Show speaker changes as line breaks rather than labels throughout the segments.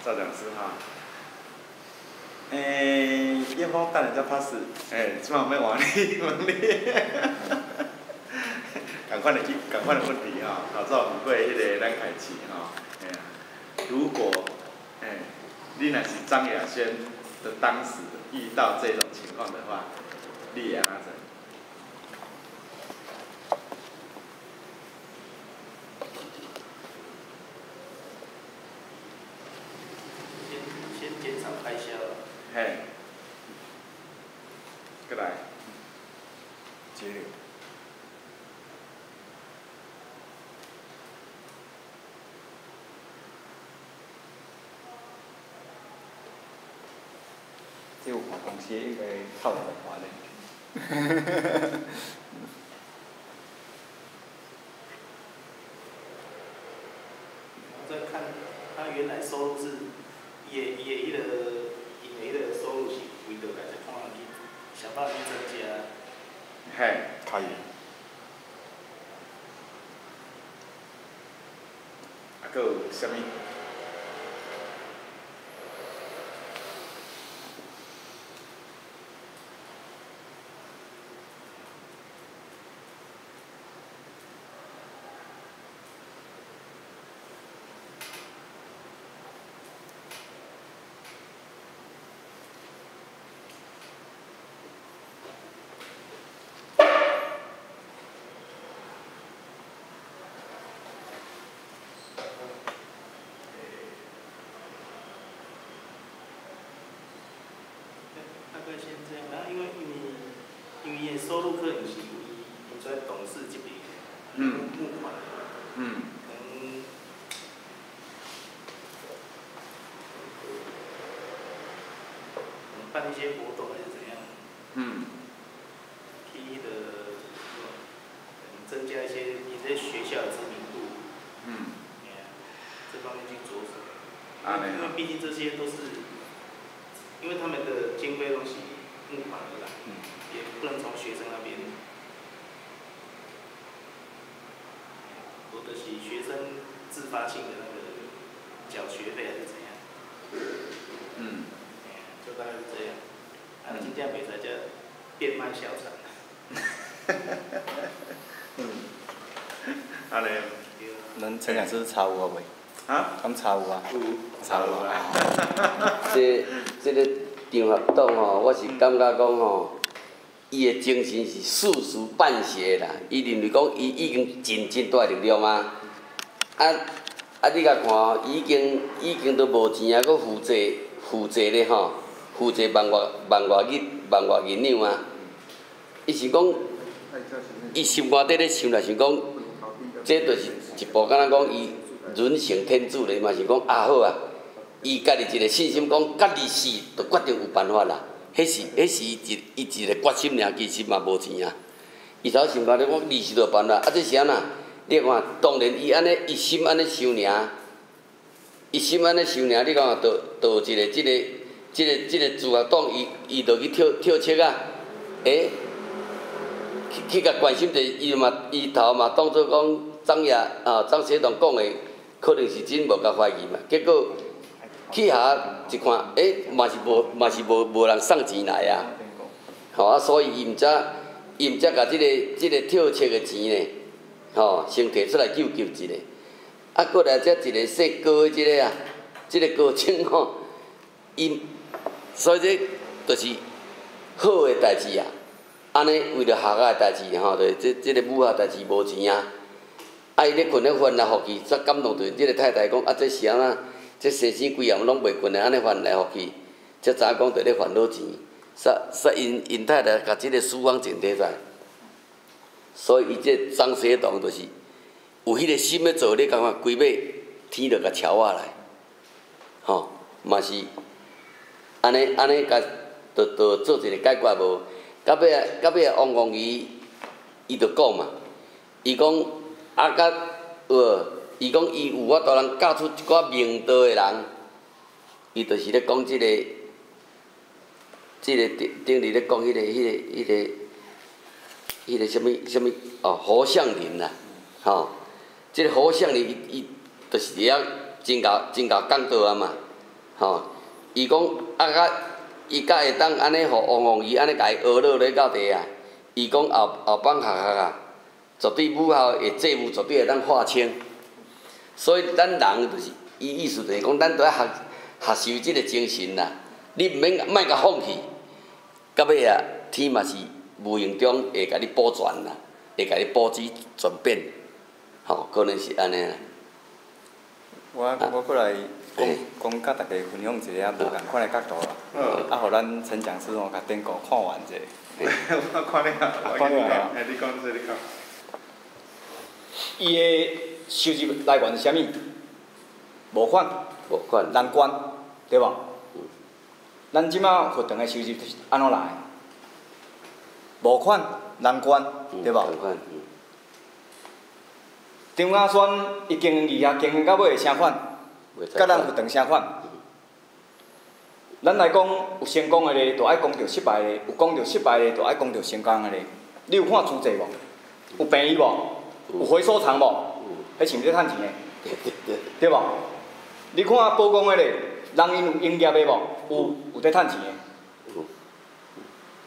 赵讲师哈。叶峰等下才拍死，即马要换你问你，共款的问题哈，老早有过迄个咱开市哈，如果你若是张亚轩的当时遇到这种情况的话，你会安怎做？
先减少开销。
嘿，过来，节流。
这有大公司应该靠得华嘞。
再看他原来收入是伊个收入是为着来看去想办法去增加。
嘿，
可以。
还有啥物？
大概先这样，然后因为伊的收入可能是伊在董事这边募款，可能办一些活动还是怎样，去迄个增加一些你在学校的知名度，这方面去着手，因为毕竟这些都是。因为他们的经费都是募款而来，也不能从学生那边，或者是学生自发性的那个缴学费还是怎样，就大概是这样。真正袂使只变卖小产。
安尼。
咱陈老师查有啊袂？
啊？
敢查有啊？
有。
查有啊。
这个张学董吼，我是感觉讲吼，伊的精神是世俗办学啦。伊认为讲，伊已经真大力量啊。你甲看哦，已经都无钱啊，搁负债咧吼，负债万外银两啊。伊是讲，伊心肝底咧想啦，想讲，这就是一部敢若讲伊人成天主咧嘛，是讲好啊。伊家己一个信心，讲家己死，就决定有办法啦。迄是伊一个决心尔，其实嘛无钱啊。伊头想讲咧，我利息就有办法。这是安那？你看，当然伊安尼，伊心安尼想尔，伊心安尼想尔，你讲就有一个这个自学党，伊就去跳车啊，去甲关心者，伊头嘛当作讲张学堂讲的，可能是真无甲怀疑嘛，结果。去遐一看，嘛是无人送钱来啊，吼所以伊毋则甲即个跳车的钱呢，先摕出来救一下。过来则一个姓高的即个高僧吼，所以这就是好的代志啊。安尼为着学校的代志吼，就即个母校代志无钱啊。伊咧困咧翻来互去，煞感动着即个太太讲这是安那？这生生规暗拢袂困的，安尼还来互去，才知影讲着咧烦恼钱，煞因太太甲即个私房钱摕在，所以伊这张学堂就是有迄个心要做，你感觉规尾天就甲超下来，嘛是安尼甲就做一个解决无？到尾王仪伊就讲嘛，伊讲伊讲伊有法度通教出一寡明道的人，伊就是咧讲即个顶日咧讲迄个什物侯相林啦，即个侯相林伊就是会晓真够讲道啊嘛，吼，伊讲伊甲会当安尼，互王凤仪安尼甲伊学落咧到底啊。伊讲后帮学啊，绝对母校的债务绝对会当划清。所以咱人就是伊意思就是讲，咱都要学习即个精神啦。你毋免莫甲放弃，到尾啊，天嘛是无形中会甲你保全啦，会甲你保持转变，吼，可能是安尼啦。
我过来讲甲大家分享一个无共款的角度啦，互咱陈讲师吼甲顶顾看完者。
我看你啊，
看你啊，
你讲说你讲。
伊的收入来源是啥物？募款、人捐，对无？咱即马学堂的收入是安怎来？募款、人捐，对无？张亚轩伊经营义遐经营到尾会啥款？甲咱学堂啥款？咱来讲有成功的咧，就爱讲着失败的；有讲着失败的，就爱讲着成功的咧。你有看资济无？有病医无？有回收厂无？迄是毋是趁钱的？对无？你看宝钢的咧，人因有营业的无？有在趁钱的。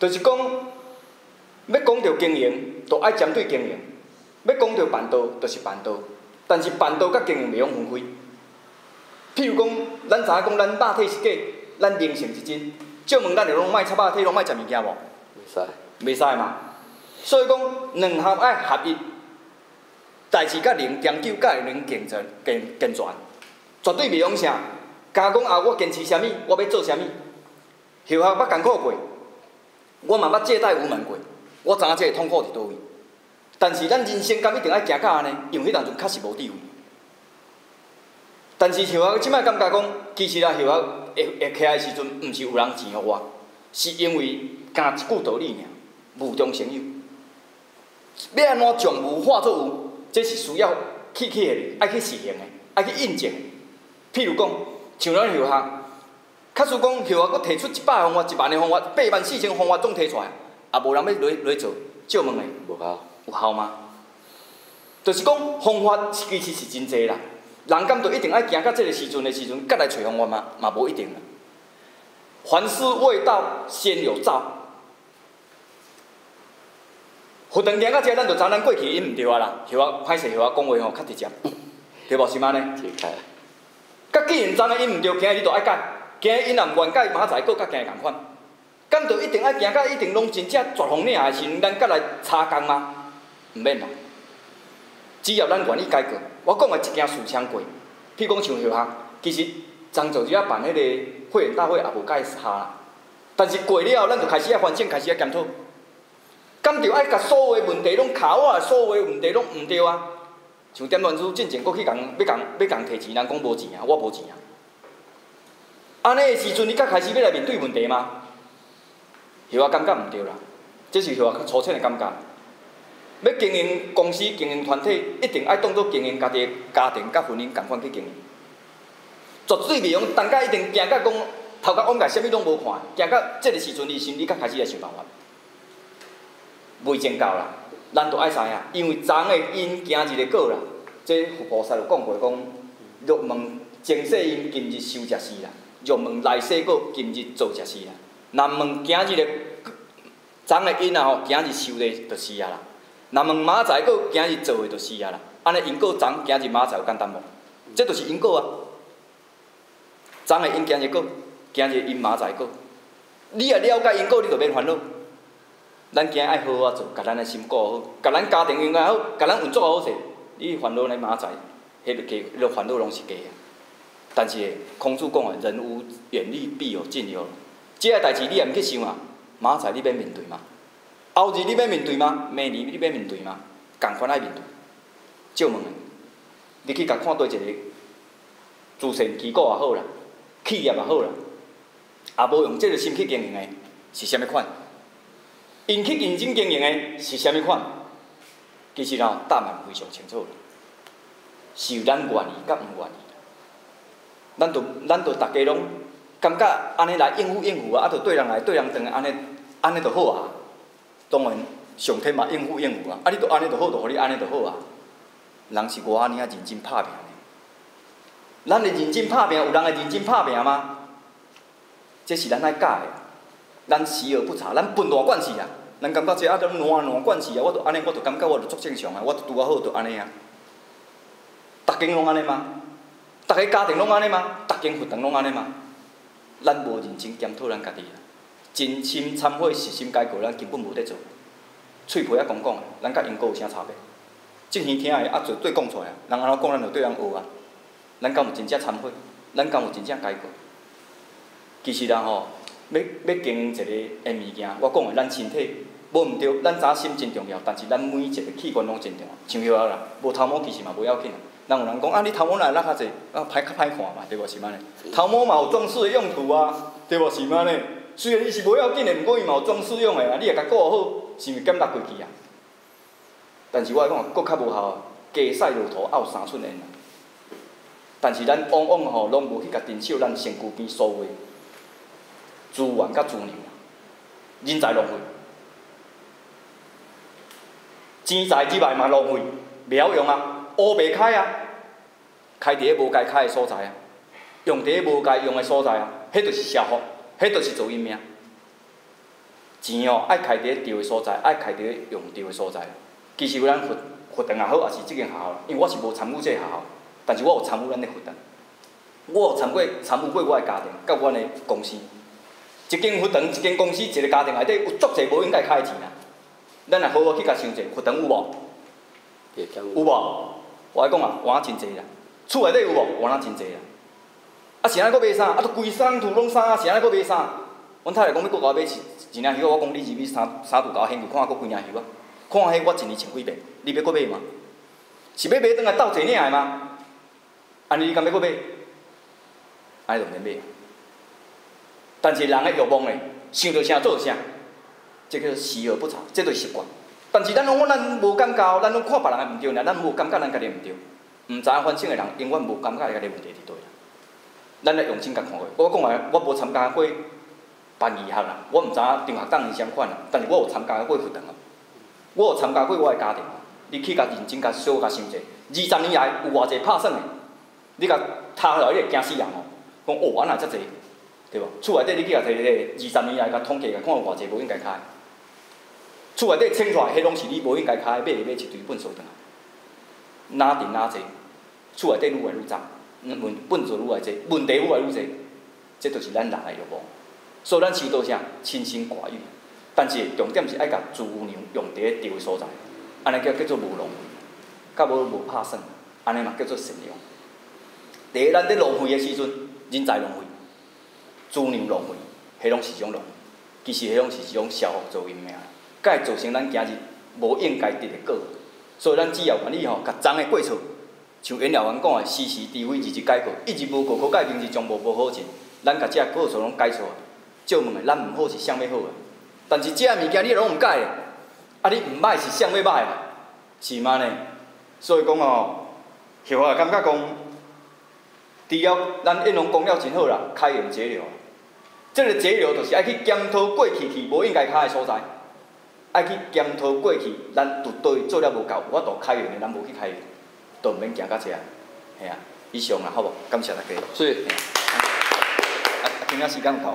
就是讲，要讲着经营，就爱针对经营；要讲着办道，就是办道。但是办道甲经营袂用分开。譬如讲，咱知影讲咱肉体是假，咱灵性是真。借问咱会拢莫插肉体，拢莫食物件无？
袂使。
袂使嘛。所以讲，两项爱合一。代志甲灵长久，甲会能健全，绝对袂用啥。甲讲啊，我坚持啥物，我要做啥物。后学捌艰苦过，我嘛捌借贷无门过，我知影这个痛苦伫倒位。但是咱人生敢一定爱行到安尼，因为迄当阵确实无智慧。但是后学即摆感觉讲，其实啊，后学会起来的时阵，毋是有人钱互我，是因为干一句道理尔，无中生有。要安怎将无化作有？这是需要去的，爱去实行的，爱去印证的。譬如讲，像咱后学，假使讲后学佫提出100个方法、1万个方法、84000个方法总提出来，也无人要来做，借问的。
无效。
有效吗？就是讲方法其实是真济啦，人敢就一定爱行到这个时阵才来找方法嘛？嘛无一定啦。凡事未到，先有兆。学堂行到遮，咱就知咱过去因毋对啊啦。后学歹势，后学讲话吼较直接，对无？是安尼。甲既然知影因毋对，今日你就爱改。今日因若毋愿改，明仔载佫甲今日共款。敢就一定爱行到一定拢真正绝风领的时阵，咱才来插工吗？毋免啦。只要咱愿意改过，我讲的一件事情过。譬如讲像后学，其实张组织办迄个会员大会也无改下啦。但是过了后，咱就开始要反省，开始要检讨。敢着爱甲所有的问题拢卡我，所有的问题拢毋对啊！像点传书进前，佫去要共摕钱，人讲无钱啊，我无钱啊。安尼的时阵，你才开始要来面对问题吗？后学感觉毋对啦，这是后学较粗浅的感觉。要经营公司、经营团体，一定爱当作经营家己的家庭甲婚姻共款去经营。绝对袂用单甲一定行到讲头壳往界，啥物拢无看，行到这个时阵，你才开始来想办法。未真够啦，咱着爱知影，因为昨个因今日的果啦，这佛菩萨就讲过讲，若问前世因今日修食是啦，若问来世果今日做食是啦。若问今日的昨个因啊吼，今日修的就是啊啦。若问明仔载果今日做的就是啊啦。安尼因果昨今日明仔载有简单无？这就是因果啊。昨个因今日果，今日因明仔载果。你若了解因果，你就免烦恼。咱今日爱好好做，甲咱的心顾好，甲咱家庭用个好，甲咱运作好势。你烦恼咧明仔载，迄个烦恼拢是假啊。但是孔子讲的，人无远虑，必有近忧。这个代志你也毋去想啊，明仔载你免面对吗？后日你免面对吗？明年你免面对吗？共款爱面对。借问的，你去甲看对一个慈善机构也好啦，企业也好啦，也无用这个心去经营的，是啥物款？因去认真经营的是啥物款？其实吼，答案非常清楚啦，是咱愿意甲毋愿意。咱着大家拢感觉安尼来应付啊，着对人来对人长安尼就好啊。当然，上天嘛应付啊，你着安尼就好，就互你安尼就好啊。人是外安尼啊认真拍拼的，咱会认真拍拼，有人会认真拍拼吗？这是咱爱教的，咱时而不察，咱分大管是啊。咱感觉这啊，烂管是啊，我著安尼，我著感觉我著足正常啊，我著拄啊好，著安尼啊。逐间拢安尼吗？逐个家庭拢安尼吗？逐间学堂拢安尼吗？咱无认真检讨咱家己啊，真心忏悔、实心改过，咱根本无咧做。喙皮啊讲讲，咱甲因果有啥差别？正耳听的啊，绝对讲出来啊！人安怎讲，咱著对人学啊。咱敢有真正忏悔？咱敢有真正改过？其实啊吼，要经营一个物件，我讲的咱身体无毋对，咱知心真重要，但是咱每一个器官拢真重要。像许啊啦，无头毛其实嘛无要紧啊。人有人讲啊，你头毛哪拉较济？啊，较歹看嘛，对无是安尼？头毛嘛有装饰的用途啊，对无是安尼？虽然伊是无要紧的，毋过伊嘛有装饰用的啊，你也甲顾好，是毋是减力过去啊？但是我来讲，搁较无效啊，鸡屎落土拗3寸烟啊。但是咱往往吼，拢无去甲珍惜咱身躯边所有的资源甲资源啊，人才浪费，钱财之外嘛浪费，袂晓用啊。乌白开啊，开伫咧无该开的所在啊，用伫咧无该用的所在啊，迄就是社福，迄就是做因命。钱哦，爱开伫咧对的所在，爱开伫咧用对的所在。其实咱学堂也好，也是即间学校，因为我是无参与即个学校，但是我有参与咱的学堂，我有参与过我的家庭，甲阮的公司。一间学堂、一间公司、一个家庭内底有足侪无应该开的钱啊。咱来好好去甲想者，学堂有无？有无？我来讲啊，换真济啦，厝内底有无？换真济啦。啊，是安尼搁买啥？啊，都规身厝拢衫，是安尼搁买啥？阮太太讲要搁甲我买一领袖，我讲你入去衫橱甲我掀去，看我搁几领袖啊？看迄我一年穿几遍，你要搁买吗？是要买转来斗坐领的吗？安尼你敢要搁买？安尼就免买。但是人的欲望嘞，想到啥做啥，这叫时而不察，这就是习惯。但是咱无感觉，咱拢看别人的毋对，咱无感觉咱家己毋对，毋知影反省的人永远无感觉家己问题伫倒啦。咱来用心甲看过。我讲话，我无参加过办义学啦，我毋知影中学党是啥款啦，但是我有参加过学堂啊，我有参加过我的家庭啊。你去甲认真甲小甲想者，20年来有偌济拍算的，你甲塌落，你会惊死人哦。讲哦，安那遮济，对无？厝内底你去甲摕个20年来甲统计，甲看有偌济无应该开。厝内底清出来，迄拢是你无应该开，买一堆粪扫转来，哪阵哪济，厝内底愈来愈脏，粪扫愈来济，问题愈来愈济，这就是咱人的欲望。所以咱修道啥，清心寡欲，但是重点是爱甲资源用伫咧对的所在，安尼叫做无浪费，甲无拍算，安尼嘛叫做善良。第一，咱伫浪费的时阵，人才浪费，资源浪费，迄拢是一种浪费，其实迄拢是一种消耗做因命。才会造成咱今日无应该得的果。所以咱只要愿意甲脏的过错，像袁了员讲的，时时智慧，日日改过，一日无过，可改，明日将无好进。咱甲这过错拢改错，借问的，咱毋好是啥物好啊？但是这物件你拢毋改的，啊你毋歹是啥物歹嘛？是嘛呢？所以讲哦，后来感觉讲，除了咱应龙讲了真好啦，开源节流。这个节流就是爱去检讨过去无应该开的所在。爱去检讨过去，咱伫倒位做了无够，有法度开源的，咱无去开源，都毋免行到遮，吓啊！以上啦，好无？感谢大家。
是。
今仔时间有够。